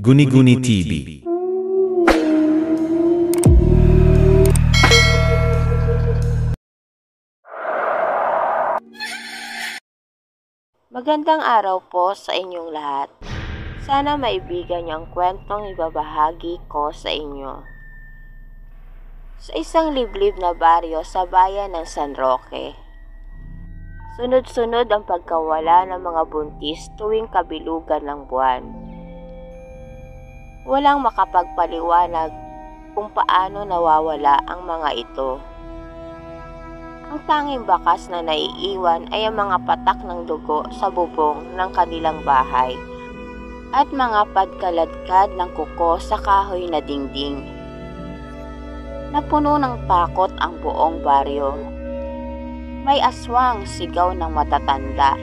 Guni-Guni TV. Magandang araw po sa inyong lahat. Sana maibigan niyo ang kwentong ibabahagi ko sa inyo. Sa isang liblib na baryo sa bayan ng San Roque, sunod-sunod ang pagkawala ng mga buntis tuwing kabilugan ng buwan. Walang makapagpaliwanag kung paano nawawala ang mga ito. Ang tanging bakas na naiiwan ay ang mga patak ng dugo sa bubong ng kanilang bahay at mga padkaladkad ng kuko sa kahoy na dingding. Napuno ng takot ang buong baryo. May aswang, sigaw ng matatanda.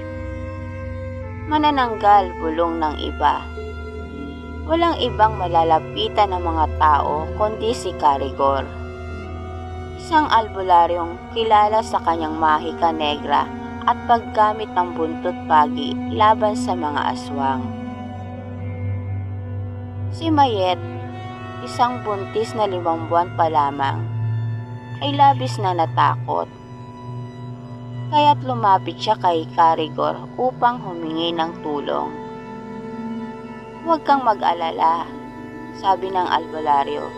Manananggal, bulong ng iba. Walang ibang malalapitan ng mga tao kundi si Carigor. Isang albularyong kilala sa kanyang mahika negra at paggamit ng buntot pagi laban sa mga aswang. Si Mayet, isang buntis na 5 buwan pa lamang, ay labis na natakot. Kaya't lumapit siya kay Carigor upang humingi ng tulong. "Huwag kang mag-alala," sabi ng albularyo,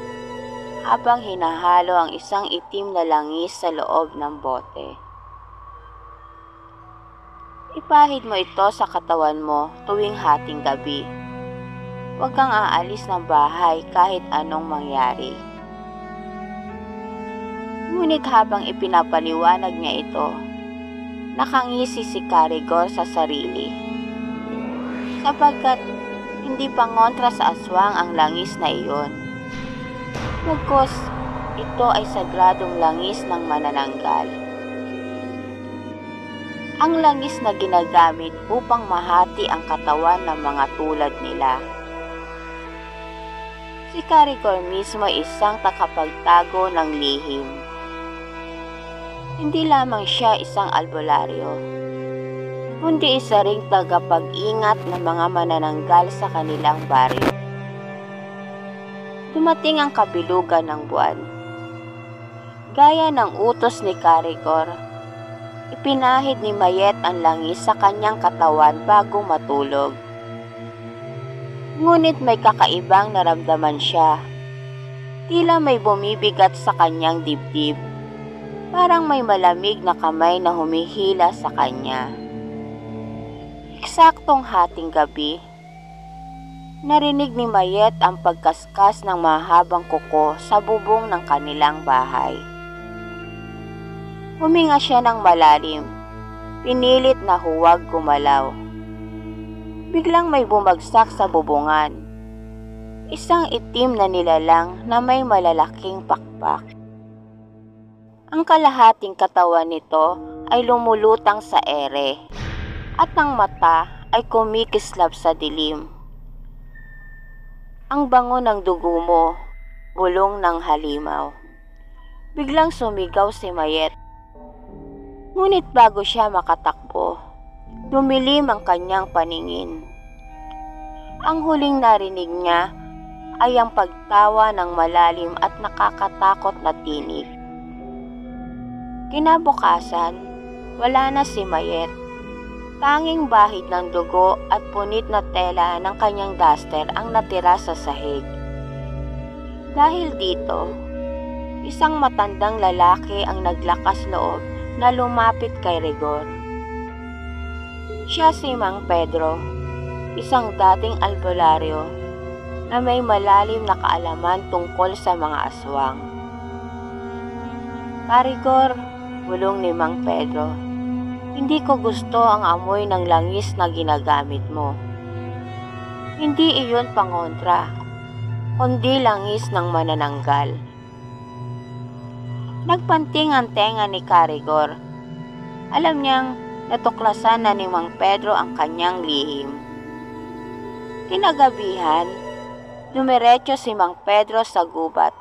habang hinahalo ang isang itim na langis sa loob ng bote. "Ipahid mo ito sa katawan mo tuwing hating gabi. Huwag kang aalis ng bahay kahit anong mangyari." Ngunit habang ipinapaliwanag niya ito, nakangisi si Carigor sa sarili. Sapagkat hindi pangontra sa aswang ang langis na iyon. Bagkus, ito ay sagradong langis ng manananggal. Ang langis na ginagamit upang mahati ang katawan ng mga tulad nila. Si Carigor mismo ay isang takapagtago ng lihim. Hindi lamang siya isang albularyo, kundi isa ring tagapag-ingat ng mga manananggal sa kanilang baryo. Dumating ang kabilugan ng buwan. Gaya ng utos ni Carigor, ipinahid ni Mayet ang langis sa kanyang katawan bago matulog. Ngunit may kakaibang naramdaman siya. Tila may bumibigat sa kanyang dibdib. Parang may malamig na kamay na humihila sa kanya. Eksaktong hating gabi, narinig ni Mayet ang pagkaskas ng mahabang kuko sa bubong ng kanilang bahay. Huminga siya ng malalim, pinilit na huwag gumalaw. Biglang may bumagsak sa bubungan. Isang itim na nilalang na may malalaking pakpak. Ang kalahating katawan nito ay lumulutang sa ere at ang mata ay kumikislap sa dilim. "Ang bango ng dugo mo," bulong ng halimaw. Biglang sumigaw si Mayet. Ngunit bago siya makatakbo, lumilim ang kanyang paningin. Ang huling narinig niya ay ang pagtawa ng malalim at nakakatakot na tinig. Kinabukasan, wala na si Mayet. Tanging bahid ng dugo at punit na tela ng kanyang duster ang natira sa sahig. Dahil dito, isang matandang lalaki ang naglakas loob na lumapit kay Rigor. Siya si Mang Pedro, isang dating albularyo na may malalim na kaalaman tungkol sa mga aswang. "Carigor," bulong ni Mang Pedro, "hindi ko gusto ang amoy ng langis na ginagamit mo. Hindi iyon pangontra, kundi langis ng manananggal." Nagpanting ang tenga ni Carigor. Alam niyang natuklasan na ni Mang Pedro ang kanyang lihim. Kinagabihan, dumiretso si Mang Pedro sa gubat.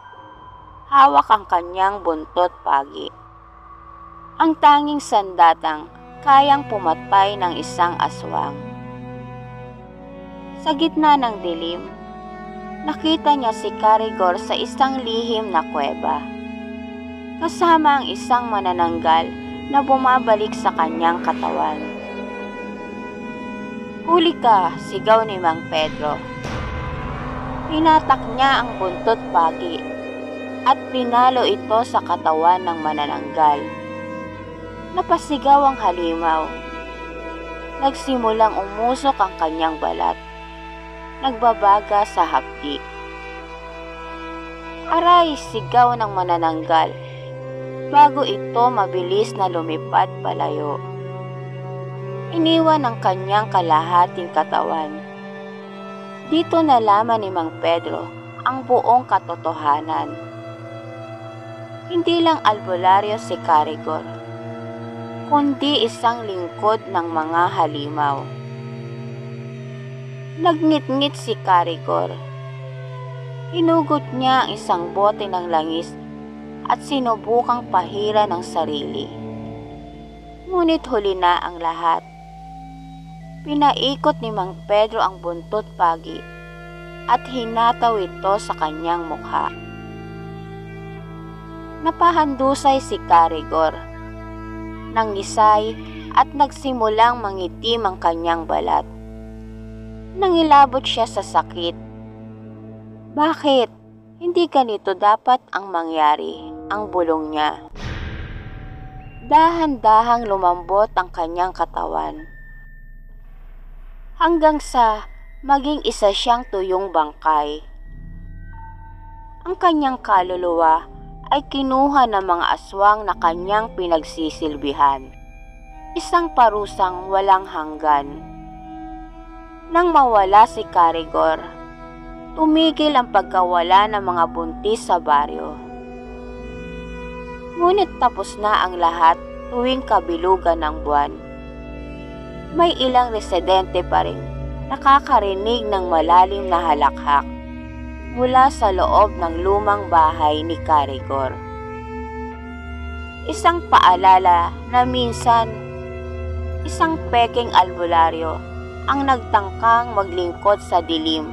Hawak ang kanyang buntot pagi. Ang tanging sandatang kayang pumatay ng isang aswang. Sa gitna ng dilim, nakita niya si Carigor sa isang lihim na kuweba, kasama ang isang manananggal na bumabalik sa kanyang katawan. "Huli ka!" sigaw ni Mang Pedro. Hinatak niya ang buntot pagi at pinalo ito sa katawan ng manananggal. Napasigaw ang halimaw. Nagsimulang umusok ang kanyang balat. Nagbabaga sa hapdi. "Aray!" sigaw ng manananggal bago ito mabilis na lumipad palayo. Iniwan ang kanyang kalahating katawan. Dito nalaman ni Mang Pedro ang buong katotohanan. Hindi lang albularyo si Carigor, kundi isang lingkod ng mga halimaw. Nagnitngit si Carigor. Hinugot niya ang isang bote ng langis at sinubukang pahira ng sarili. Ngunit huli na ang lahat. Pinaikot ni Mang Pedro ang buntot pagi at hinataw ito sa kanyang mukha. Napahandusay si Carigor. Nangisay at nagsimulang mangitim ang kanyang balat. Nangilabot siya sa sakit. Bakit? Hindi ganito dapat ang mangyari, ang bulong niya. Dahan-dahang lumambot ang kanyang katawan, hanggang sa maging isa siyang tuyong bangkay. Ang kanyang kaluluwa ay kinuha ng mga aswang na kanyang pinagsisilbihan. Isang parusang walang hanggan. Nang mawala si Carigor, tumigil ang pagkawala ng mga buntis sa baryo. Ngunit tapos na ang lahat tuwing kabilugan ng buwan. May ilang residente pa rin nakakarinig ng malalim na halakhak mula sa loob ng lumang bahay ni Carigor. Isang paalala na minsan isang peking albularyo ang nagtangkang maglingkod sa dilim.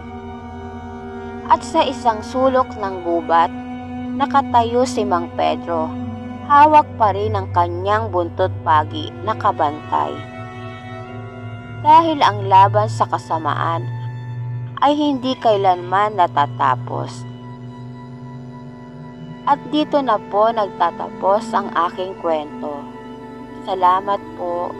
At sa isang sulok ng gubat, nakatayo si Mang Pedro, hawak pa rin ang kanyang buntot pagi na kabantay. Dahil ang laban sa kasamaan ay hindi kailanman natatapos. At dito na po nagtatapos ang aking kwento. Salamat po.